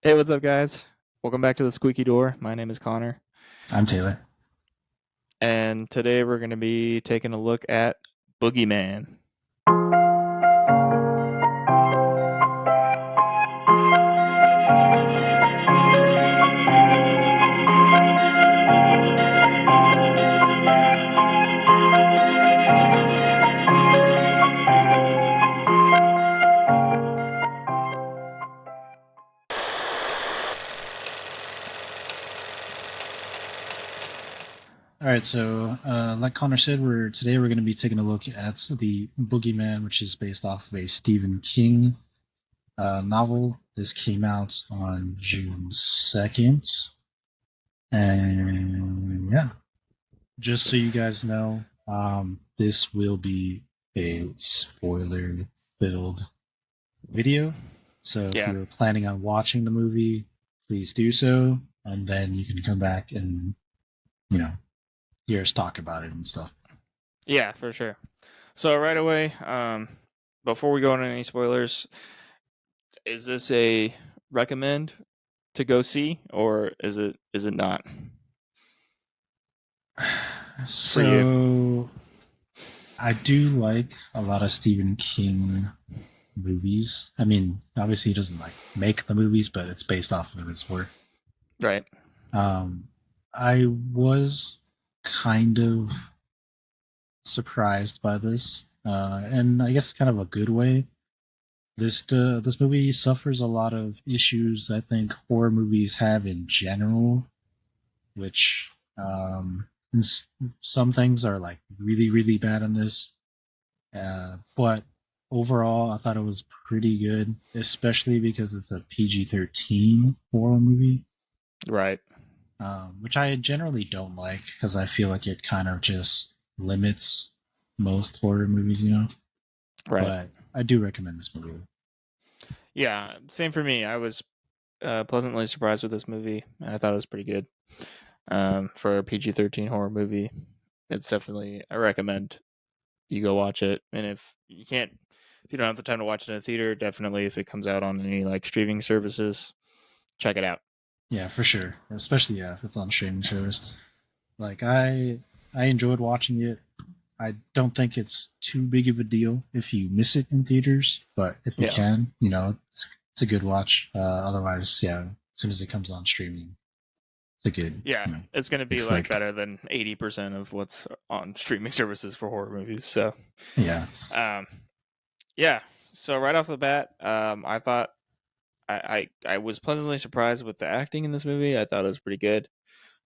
Hey, what's up, guys? Welcome back to the Squeaky Door. My name is Connor, I'm Taylor. and today we're going to be taking a look at Boogeyman. All right, so like Connor said, we're going to be taking a look at the Boogeyman, which is based off of a Stephen King novel. This came out on June 2nd, and yeah, just so you guys know, this will be a spoiler-filled video. So if Yeah, you're planning on watching the movie, please do so, and then you can come back and you know hear us talk about it and stuff. yeah, for sure. So right away, before we go into any spoilers, is this a recommend to go see, or is it not for you? So I do like a lot of Stephen King movies. I mean, obviously he doesn't like make the movies, but it's based off of his work. Right. Um, I was kind of surprised by this, and I guess kind of a good way. This movie suffers a lot of issues I think horror movies have in general, which some things are like really really bad in this. But overall, I thought it was pretty good, especially because it's a PG-13 horror movie, Right. which I generally don't like because I feel like it kind of just limits most horror movies. Right. But I do recommend this movie. Yeah. Same for me. I was pleasantly surprised with this movie, and I thought it was pretty good. For a PG-13 horror movie, it's definitely I recommend you go watch it. And if you don't have the time to watch it in a theater, definitely if it comes out on any like streaming services, check it out. Yeah, for sure. Especially if it's on streaming service. Like I enjoyed watching it. I don't think it's too big of a deal if you miss it in theaters, but if you Yeah, can, it's a good watch. Otherwise, yeah, as soon as it comes on streaming, it's a good, yeah, it's gonna good be like flick. better than 80% of what's on streaming services for horror movies. So, Yeah, um, yeah. So right off the bat, I thought I was pleasantly surprised with the acting in this movie. I thought it was pretty good.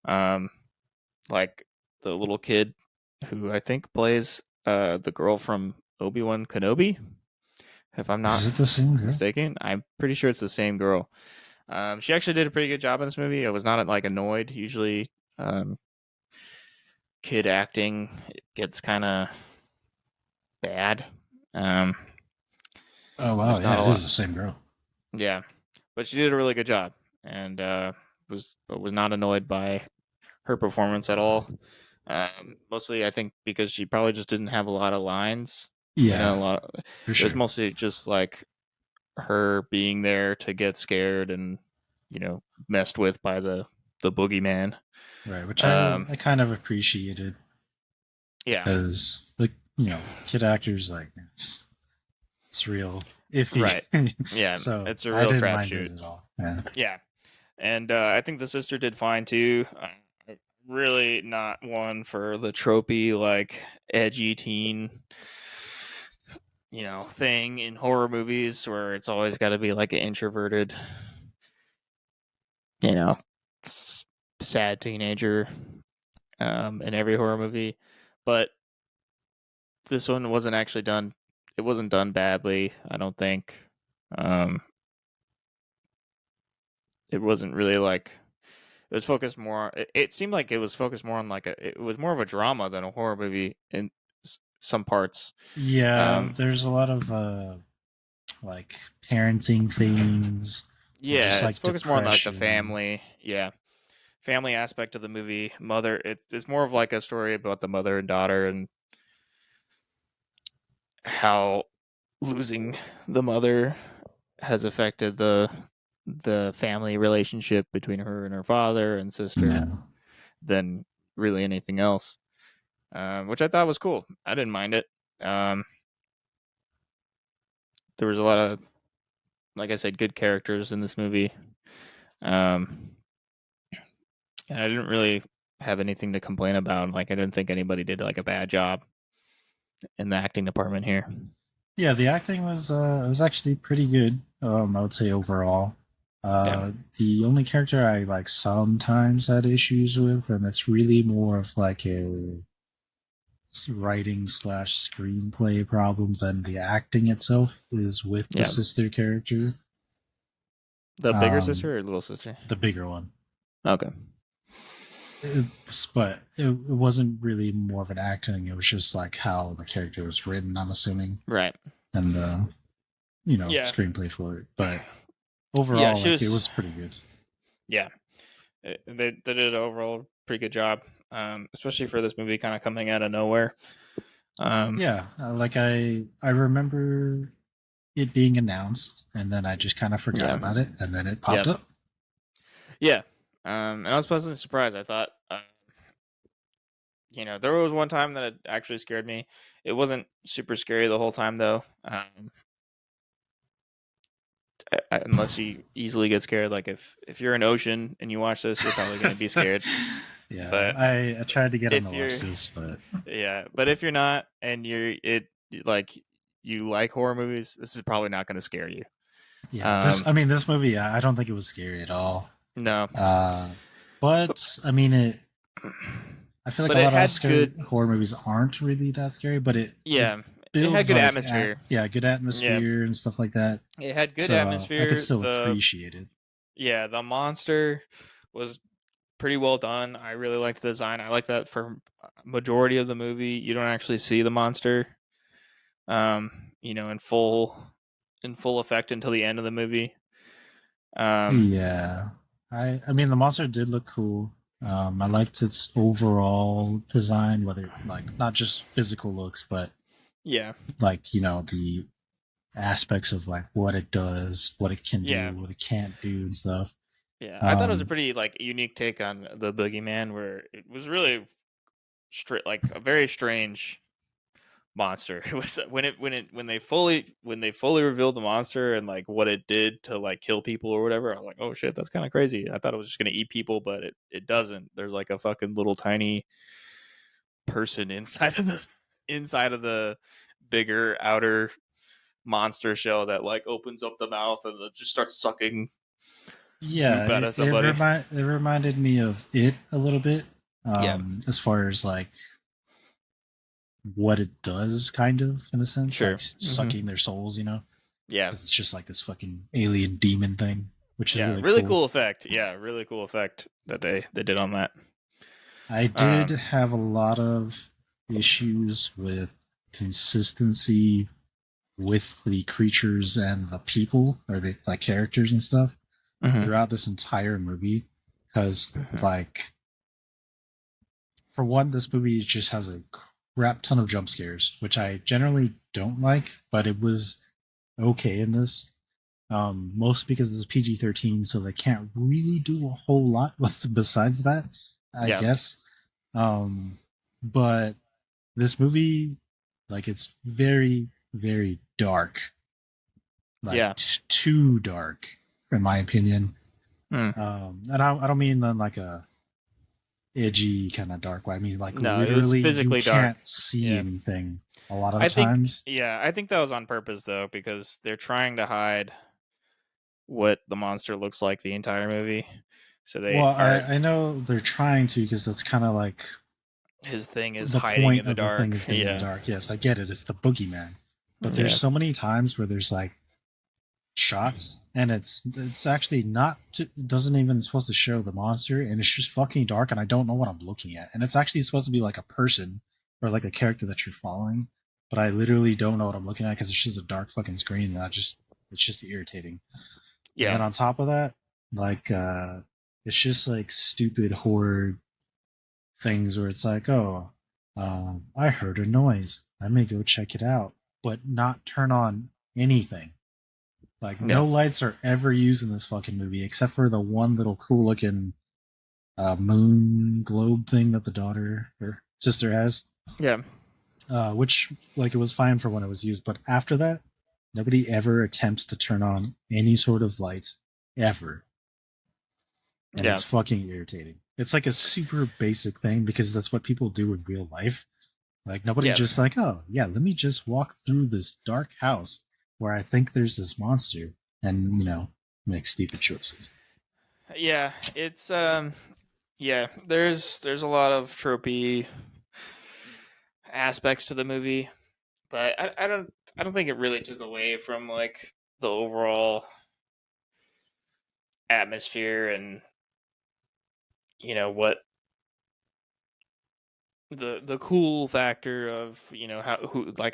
Um, like the little kid who I think plays the girl from Obi-Wan Kenobi, if I'm not is it the same girl? mistaken. I'm pretty sure it's the same girl. She actually did a pretty good job in this movie. I was not like annoyed. Usually, um, kid acting gets kind of bad. Um, Oh wow, there's not yeah, a it is lot. the same girl. Yeah, but she did a really good job, and was not annoyed by her performance at all. Mostly, I think because she probably just didn't have a lot of lines. Yeah, for It was sure. mostly just like her being there to get scared and messed with by the boogeyman. Right, which I Um, I kind of appreciated yeah, because like kid actors like it's real iffy. right. Yeah, So it's a I real didn't mind it crapshoot. at all. Yeah. Yeah, and I think the sister did fine too. Really not one for the tropey like edgy teen thing in horror movies where it's always got to be like an introverted, you know, sad teenager in every horror movie. But this one wasn't actually done. It wasn't done badly. I don't think. Um, it wasn't really like it was focused more. It seemed like it was focused more on like it was more of a drama than a horror movie in some parts. Yeah, Um, there's a lot of like parenting themes and yeah, just it's like focused more on like the depression. family. Yeah, family aspect of the movie. Mother, it's more of like a story about the mother and daughter and how losing the mother has affected the the family relationship between her and her father and sister Yeah. than really anything else, which I thought was cool. I didn't mind it. Um, there was a lot of, like I said, good characters in this movie, um, and I didn't really have anything to complain about. Like I didn't think anybody did like a bad job in the acting department here. Yeah, the acting was actually pretty good. I would say overall. Yeah, The only character I like sometimes had issues with, and it's really more of like a writing slash screenplay problem than the acting itself, is with the yeah. sister character, The bigger um, sister or little sister? the bigger one. Okay. But it wasn't really more of an acting. It was just like how the character was written, I'm assuming, Right. and Yeah. screenplay for it. But Yeah. overall, She like it was. was pretty good. Yeah. They did an overall pretty good job, especially for this movie kind of coming out of nowhere. Um, Yeah, like I remember it being announced, and then I just kind of forgot yeah. about it, and then it popped Yep. up. Yeah. And I was pleasantly surprised. I thought, there was one time that it actually scared me. It wasn't super scary the whole time though. Unless you easily get scared. Like if you're in ocean and you watch this, you're probably going to be scared. Yeah, But I tried to get him to if watch you're, this, but yeah, but if you're not and like you like horror movies, this is probably not going to scare you. yeah, Um, this movie, I don't think it was scary at all. no, Uh, but but I mean, I feel like but a it lot of had scary good, horror movies aren't really that scary, but it yeah, it had builds good like atmosphere. good Yeah, atmosphere and stuff like that. it had good So I could atmosphere. still appreciate it. The monster was pretty well done. I really liked the design. I like that for majority of the movie, you don't actually see the monster, in full effect until the end of the movie. Um, Yeah, I mean the monster did look cool. I liked its overall design, whether like not just physical looks, but yeah, like the aspects of like what it does, what it can yeah, do, what it can't do, and stuff. yeah. I thought it was a Um, pretty like unique take on the Boogeyman, where it was really like a very strange monster. It was when they fully revealed the monster and like what it did to like kill people or whatever. I was like, oh shit, that's kind of crazy. I thought it was just gonna eat people, but it doesn't. There's like a fucking little tiny person inside of the bigger outer monster shell that like opens up the mouth and it just starts sucking yeah, goop out of somebody. it reminded me of it a little bit, Yeah, as far as like what it does, kind of in a sense, like sure. sucking their souls, Yeah, because it's just like this fucking alien demon thing, which is yeah, really really cool. cool effect. Yeah, really cool effect that they did on that. I did Um, have a lot of issues with consistency with the creatures and the people, or the like characters and stuff, mhm, throughout this entire movie, because mhm. like for one, this movie just has a crap ton of jump scares, which I generally don't like, but it was okay in this. Mostly because it's PG-13, so they can't really do a whole lot with besides that, I Yeah, guess. Um, but this movie, like, it's very, very dark, like yeah. too dark, in my opinion. Mm. And I don't mean in like a edgy kind of dark way. I mean like No, it was literally you physically dark. can't see Yeah. anything a lot of the times. I think that was on purpose though, because they're trying to hide what the monster looks like the entire movie. So they Well, are I know they're trying to, because that's kind of like his thing is the hiding in point the of the thing, dark. is being in the Yeah. dark. Yes, I get it. It's the boogeyman. But there's Yeah. so many times where there's like shots, and it's actually not it doesn't even supposed to show the monster, and it's just fucking dark, and I don't know what I'm looking at, and it's actually supposed to be like a person or like a character that you're following, but I literally don't know what I'm looking at because it's just a dark fucking screen, and it's just irritating. And Yeah. then on top of that, like it's just like stupid horror things where it's like, oh, I heard a noise, I may go check it out, but not turn on anything. Like Yeah. no lights are ever used in this fucking movie except for the one little cool looking moon globe thing that the daughter or sister has, Yeah. which like it was fine for when it was used, but after that, nobody ever attempts to turn on any sort of light ever, and Yeah. it's fucking irritating. It's like a super basic thing because that's what people do in real life. Like nobody Yeah. just like, oh yeah, let me just walk through this dark house where I think there's this monster and make stupid choices. Yeah. It's yeah, there's a lot of tropey aspects to the movie, but I don't think it really took away from like the overall atmosphere and what the cool factor of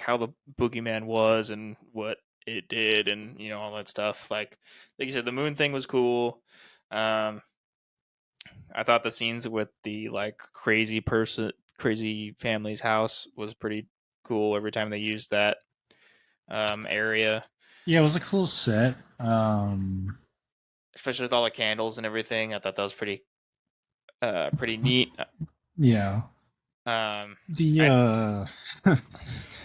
how the boogeyman was and what it did and all that stuff. Like you said, the moon thing was cool. um I thought the scenes with the like crazy family's house was pretty cool every time they used that area, Yeah, it was a cool set. especially with all the candles and everything. I thought that was pretty neat. Yeah, um the I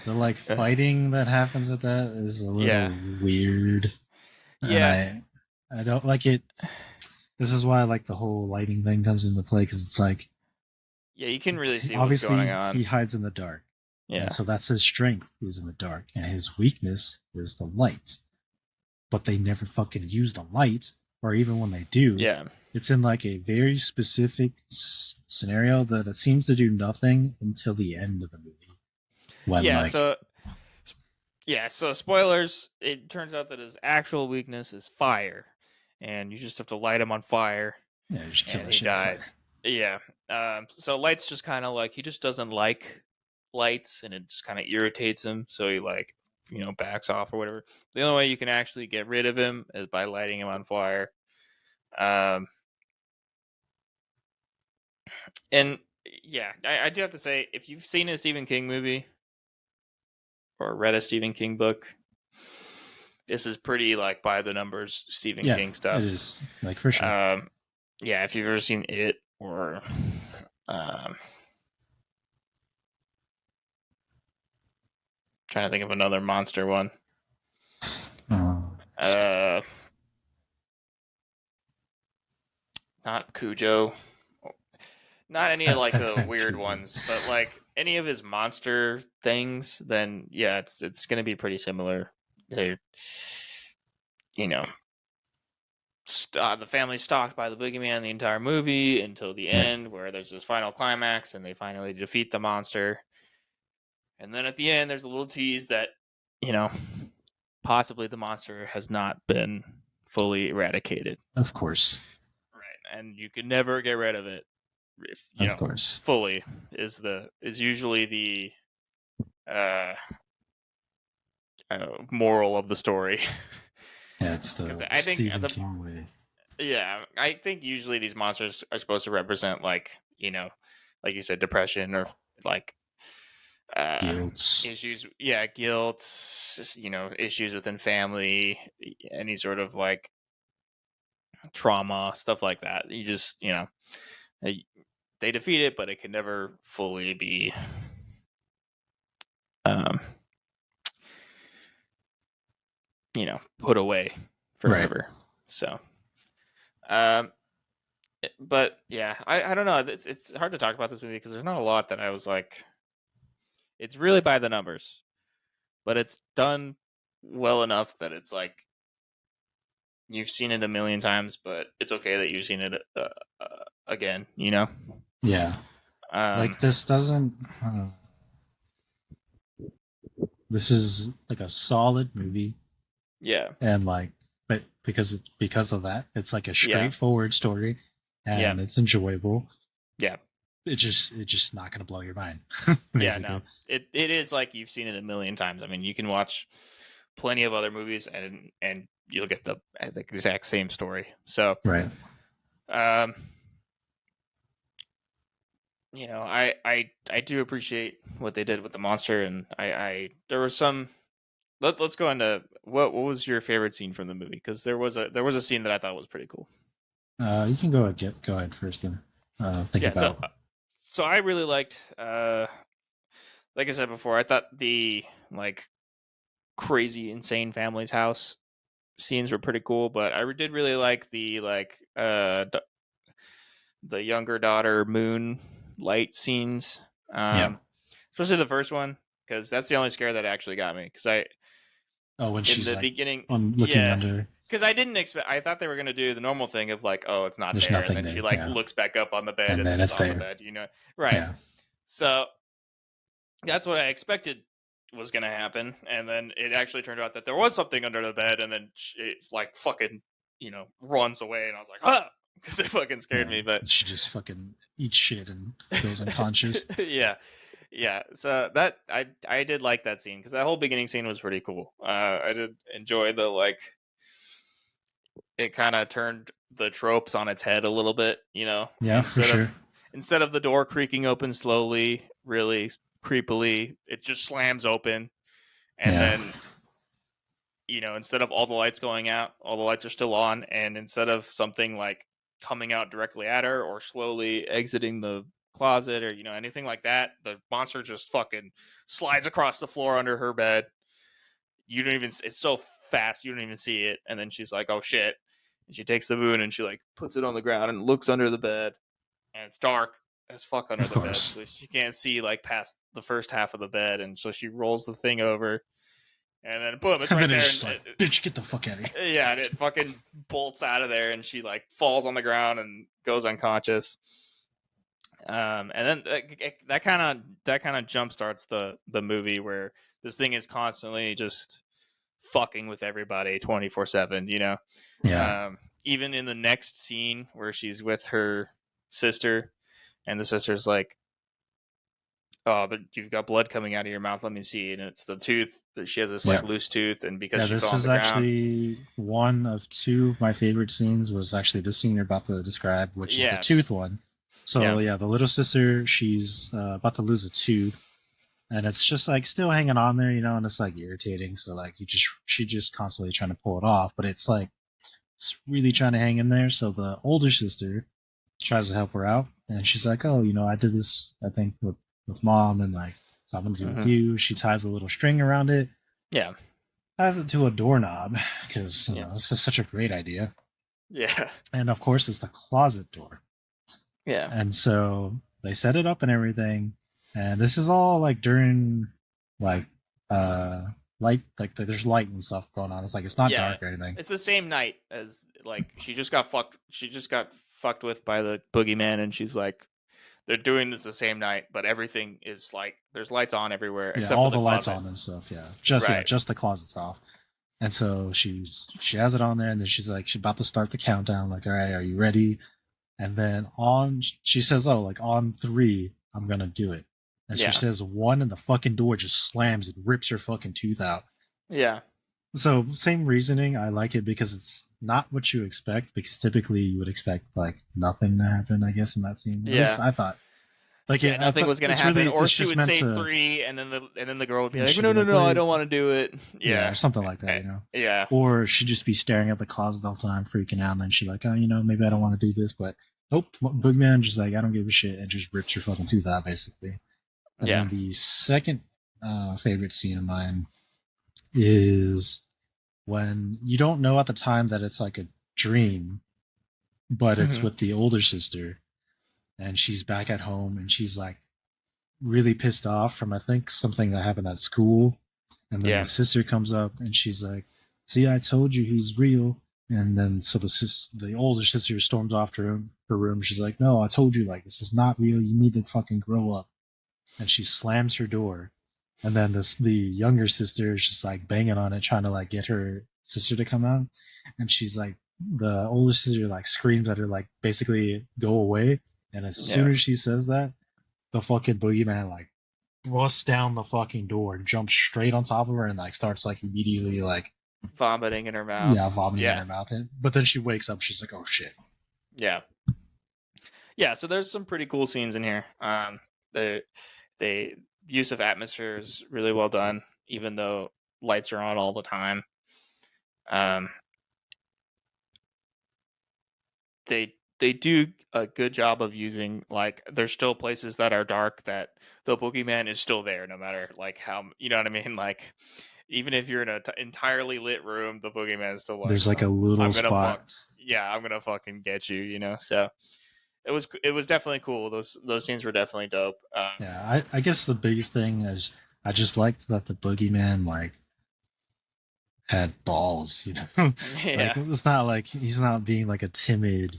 the like fighting that happens with that is a yeah, little weird, and yeah, I don't like it. This is why I like the whole lighting thing comes into play because it's like yeah, you can really see what's obviously going he on. hides in the dark, and Yeah. so that's his strength is in the dark, and his weakness is the light. But they never fucking use the light, or even when they do, Yeah. it's in like a very specific scenario that it seems to do nothing until the end of the movie. When Yeah, like, so spoilers, it turns out that his actual weakness is fire. And you just have to light him on fire yeah, just kill and that he shit with fire. dies. Yeah. So light's just kind of like he just doesn't like lights and it just kind of irritates him, so he like, backs off or whatever. The only way you can actually get rid of him is by lighting him on fire. Um and yeah, I do have to say, if you've seen a Stephen King movie or read a Stephen King book, this is pretty like by the numbers Stephen Yeah, King it stuff. is like for sure. Yeah, if you've ever seen it or um, trying to think of another monster one. Uh, Uh, Not Cujo. Not any of like the weird ones, but like any of his monster things, then yeah, it's gonna be pretty similar. They're, you know, the family's stalked by the boogeyman the entire movie until the right. end, where there's this final climax and they finally defeat the monster. And then at the end, there's a little tease that, you know, possibly the monster has not been fully eradicated. Of course, Right. And you can never get rid of it if, of course. fully is usually the uh, moral of the story. Yeah, it's Because the I think Stephen King way. yeah, I think usually these monsters are supposed to represent like, like you said, depression or like uh Guilt. issues, yeah, guilt, issues within family, any sort of like trauma, stuff like that. You just, they, they defeat it, but it can never fully be um put away Right. forever. So um but yeah, I don't know, it's hard to talk about this movie because there's not a lot that I was like, it's really by the numbers, but it's done well enough that it's like you've seen it a million times, but it's okay that you've seen it again. Yeah. Um, Like this doesn't. This is like a solid movie, yeah, and like, but because of that, it's like a yeah, straightforward story, yeah, and it's enjoyable. yeah, It's just not gonna blow your mind, yeah. No, basically. it is like you've seen it a million times. I mean, you can watch plenty of other movies and you'll get the exact same story. So, Right. um, I do appreciate what they did with the monster, and I there was some. Let's go into what was your favorite scene from the movie? Because there was a scene that I thought was pretty cool. You can go ahead first then. Think Yeah, so about. so I really liked, like I said before, I thought the like crazy insane family's house scenes were pretty cool, but I did really like the the younger daughter moon light scenes, Yeah. especially the first one, because that's the only scare that actually got me. Because I Oh, when in she's the like beginning, on looking yeah, under, because I didn't expect. I thought they were gonna do the normal thing of like, oh, it's not there's there, and nothing then she there. like Yeah, looks back up on the bed, and and then then it's it's on the there. bed, right? Yeah, So that's what I expected was gonna happen, and then it actually turned out that there was something under the bed, and then it like fucking runs away, and I was like, ah, because it fucking scared yeah. me, but She just fucking eats shit and goes unconscious. yeah, yeah. So that I did like that scene because that whole beginning scene was pretty cool. I did enjoy the like it kind of turned the tropes on its head a little bit. Yeah, for Instead of sure. the door creaking open slowly, really creepily, it just slams open, and Yeah, then instead of all the lights going out, all the lights are still on, and instead of something like coming out directly at her or slowly exiting the closet or anything like that, the monster just fucking slides across the floor under her bed. You don't even it's so fast you don't even see it, and then she's like, "Oh shit." And she takes the moon and she like puts it on the ground and looks under the bed, and it's dark as fuck under of the bed, course. so she can't see like past the first half of the bed, and so she rolls the thing over, and then boom, it's And right then it's there, just and like, bitch, get the fuck out of here. yeah, and it fucking bolts out of there, and she like falls on the ground and goes unconscious. And then that kind of jump starts the movie where this thing is constantly just fucking with everybody 24/7. Yeah. Even in the next scene where she's with her sister, and the sister's like, "Oh, you've got blood coming out of your mouth. Let me see." And it's the tooth. She has this Yeah. like loose tooth, and because Yeah, she fell this on is the ground, actually one of two of my favorite scenes. Was actually the scene you're about to describe, which is the yeah, tooth one. yeah, So yeah, the little sister, she's about to lose a tooth, and it's just like still hanging on there, and it's like irritating. So like she just constantly trying to pull it off, but it's like it's really trying to hang in there. So the older sister tries to help her out, and she's like, "Oh, I did this, I think, with mom, and like, so I'm gonna do it with hmm you." She ties a little string around it, yeah, ties it to a doorknob because yeah, this is such a great idea. yeah, And of course, it's the closet door, yeah, and so they set it up and everything. And this is all like during like uh light, like there's light and stuff going on. It's like it's not yeah. dark or anything. It's the same night as like she just got fucked. She just got fucked with by the boogeyman, and she's like, they're doing this the same night, but everything is like there's lights on everywhere Yeah, except for all the the lights closet. on and stuff. Yeah, Right. just the closet's off. And so she has it on there, and then she's like, she's about to start the countdown. Like, all right, are you ready? And then she says, oh, like on three, I'm gonna do it. And she Yeah. says one, and the fucking door just slams and rips her fucking tooth out. Yeah. So same reasoning. I like it because it's not what you expect. Because typically you would expect like nothing to happen. I guess in that scene, at least Yeah. I thought. Like Yeah. I Nothing thought was gonna it's happen, really or it's she just would meant say to. three, and then the girl would be And like, she'd no, be no, like, no, I wait, don't want to do it. yeah, or Yeah. something like that. Yeah. Or she'd just be staring at the closet the whole time, freaking out, and then she's like, oh, maybe I don't want to do this, but nope, Boogeyman just like, I don't give a shit, and just rips your fucking tooth out, basically. And Yeah. then the second favorite scene of mine is when you don't know at the time that it's like a dream, but it's hmm with the older sister, and she's back at home, and she's like really pissed off from, I think, something that happened at school. And then the Yeah. sister comes up and she's like, see, I told you he's real. And then so the older sister storms off to her room. She's like, no, I told you, like, this is not real. You need to fucking grow up. And she slams her door. And then the younger sister is just like banging on it, trying to like get her sister to come out. And she's like, the older sister like screams at her, like basically go away. And as soon Yeah. as she says that, the fucking boogeyman like busts down the fucking door and jumps straight on top of her and like starts like immediately like, Vomiting in her yeah, mouth. vomiting in Yeah. her mouth. But then she wakes up, she's like, oh shit. Yeah. Yeah. So there's some pretty cool scenes in here. The use of atmosphere is really well done, even though lights are on all the time. Um, they do a good job of using, like, there's still places that are dark that the boogeyman is still there no matter like how, you know what I mean, like even if you're in an entirely lit room, the boogeyman is still like, There's like a little I'm gonna fuck, spot. yeah, I'm gonna fucking get you, so it was definitely cool. Those scenes were definitely dope. Yeah, I guess the biggest thing is I just liked that the boogeyman like had balls, you know. Like Yeah. it's not like he's not being like a timid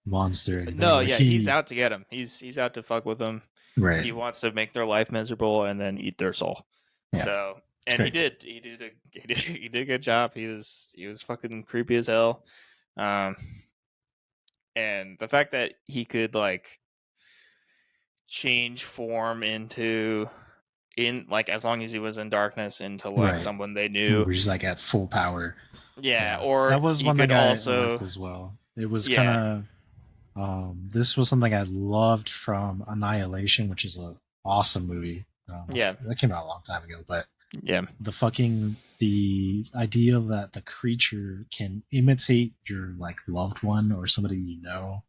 monster or anything. No, Like yeah, he's he out to get him. He's out to fuck with them. right. He wants to make their life miserable and then eat their soul. Yeah, So, it's and he great. did. He did a good job. He was fucking creepy as hell. Um, and the fact that he could like change form into in like as long as he was in darkness into like Right. someone they knew. We're just like at full power. Yeah, Yeah. or That was he one could thing I also liked as well. It was kind yeah, of this was something I loved from Annihilation, which is an awesome movie. yeah, That came out a long time ago, but yeah, the idea of that the creature can imitate your like loved one or somebody you know,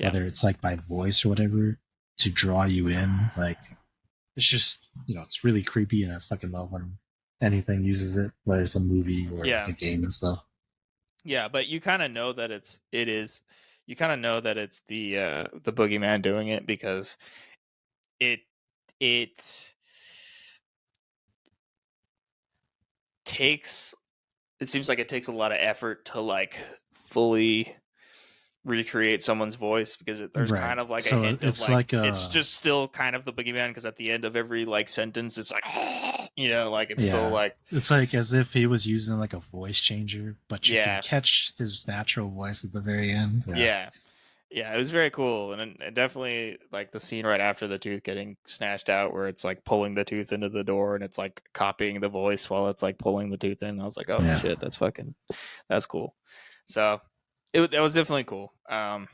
yeah. whether it's like by voice or whatever, to draw you in. Like it's just it's really creepy, and I fucking love when anything uses it, whether it's a movie or like Yeah. a game and stuff. Yeah, but you kind of know that you kind of know that it's the boogeyman doing it because it it takes it seems like it takes a lot of effort to like fully recreate someone's voice because there's Right. kind of like a So hint of it's like like it's just still kind of the boogeyman because at the end of every like sentence it's like like it's still yeah, like it's like as if he was using like a voice changer, but you can yeah, catch his natural voice at the very end. Yeah. yeah. Yeah, it was very cool, and definitely like the scene right after the tooth getting snatched out, where it's like pulling the tooth into the door, and it's like copying the voice while it's like pulling the tooth in. I was like, oh Yeah. shit, that's cool. So that was definitely cool. I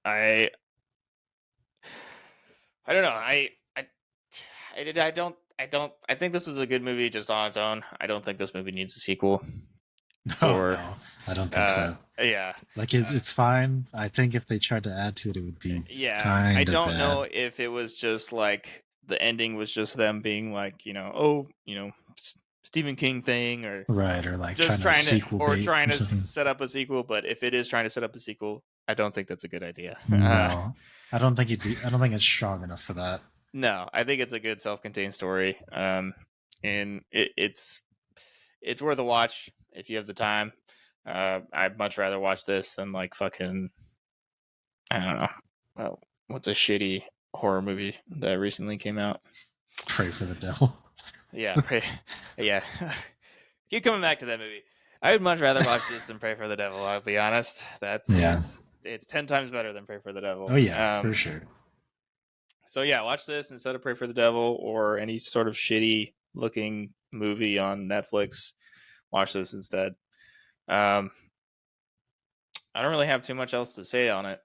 I don't know. I think this is a good movie just on its own. I don't think this movie needs a sequel Oh or no, I don't think so. yeah. Like Uh, it's fine. I think if they tried to add to it, it would be Yeah, I kind of don't know bad. if it was just like the ending was just them being like, oh, Stephen King thing, or Right, or like just trying to trying to sequel bait or something. set up a sequel. But if it is trying to set up a sequel, I don't think that's a good idea. No, I don't think it'd be. I don't think it's strong enough for that. No, I think it's a good self-contained story. And it's worth a watch if you have the time. I'd much rather watch this than like fucking I don't know. Well, what's a shitty horror movie that recently came out? Pray for the devil. Yeah, yeah. Keep coming back to that movie. I would much rather watch this than Pray for the Devil. I'll be honest. Yeah. It's 10 times better than Pray for the Devil. Oh yeah, for sure. So yeah, watch this instead of Pray for the Devil or any sort of shitty looking movie on Netflix. Watch this instead. Um, I don't really have too much else to say on it.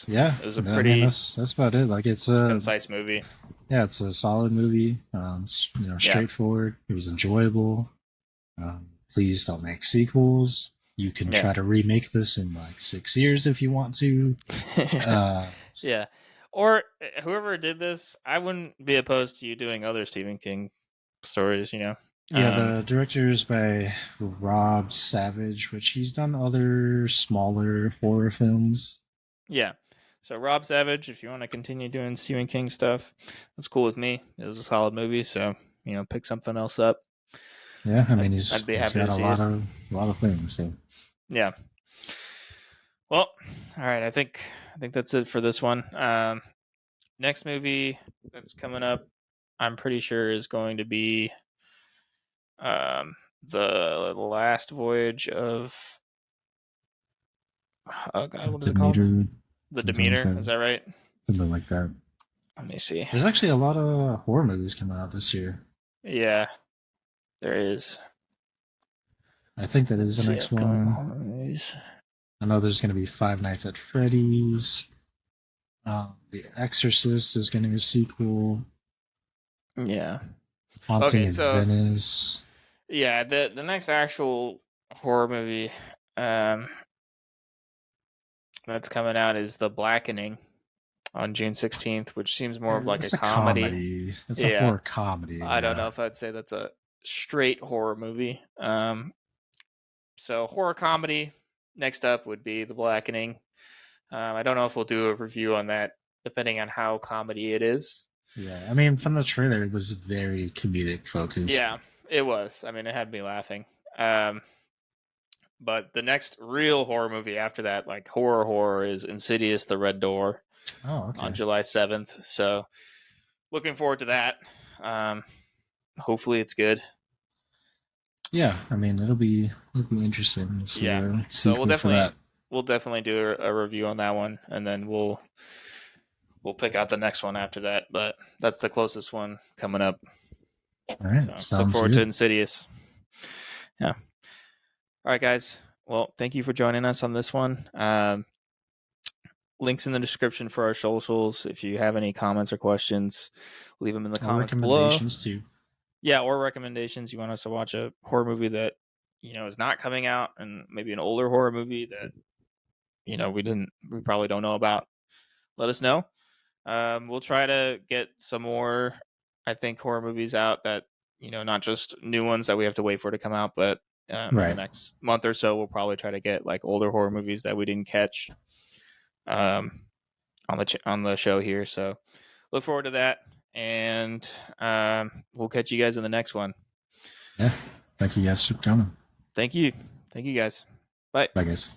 Yeah, It was a I mean pretty that's about it. Like it's a concise movie. yeah, it's a solid movie. Yeah. Straightforward. It was enjoyable. Please don't make sequels. You can Yeah. try to remake this in like 6 years if you want to. Uh, Yeah. Or whoever did this, I wouldn't be opposed to you doing other Stephen King stories, yeah, the director is by Rob Savage, which he's done other smaller horror films. Yeah. So Rob Savage, if you want to continue doing Stephen King stuff, that's cool with me. It was a solid movie, so pick something else up. Yeah, I mean I'd be he's happy to got see it. a lot of things. So Yeah. Well, all right. I think that's it for this one. Next movie that's coming up, I'm pretty sure is going to be the last voyage of oh god, what is it called? Demeter, The something like Demeter. that. Is that right? Something like that. Let me see. There's actually a lot of horror movies coming out this year. Yeah, there is. I think that Let's is the see next upcoming one. horror movies. I know there's going to be Five Nights at Freddy's. The Exorcist is going to be a sequel. Yeah. Haunting Okay, in so Venice. Yeah, the next actual horror movie um, that's coming out is The Blackening on June 16th, which seems more of like a It's a comedy. comedy. It's a Yeah, horror comedy. I don't Yeah. know if I'd say that's a straight horror movie. So horror comedy. Next up would be The Blackening. I don't know if we'll do a review on that, depending on how comedy it is. Yeah. I mean, from the trailer, it was very comedic focused. Yeah, it was. I mean, it had me laughing. Um, but the next real horror movie after that, like horror, is Insidious: The Red Door Oh, on okay. July 7th. So looking forward to that. Hopefully, it's good. Yeah. I mean, it'll be interesting to see Yeah. a So sequel for that. we'll definitely do a review on that one, and then we'll pick out the next one after that. But that's the closest one coming up. All right. So look Sounds forward to good. Insidious. Yeah. All right, guys. Well, thank you for joining us on this one. Links in the description for our socials. If you have any comments or questions, leave them in the Or comments below. recommendations too. Yeah, or recommendations. You want us to watch a horror movie that is not coming out, and maybe an older horror movie that we probably don't know about. Let us know. We'll try to get some more, I think, horror movies out that not just new ones that we have to wait for to come out, but in the Right. next month or so, we'll probably try to get like older horror movies that we didn't catch um, on the show here. So look forward to that, and we'll catch you guys in the next one. Yeah. Thank you guys for coming. Thank you, guys. Bye. Bye, guys.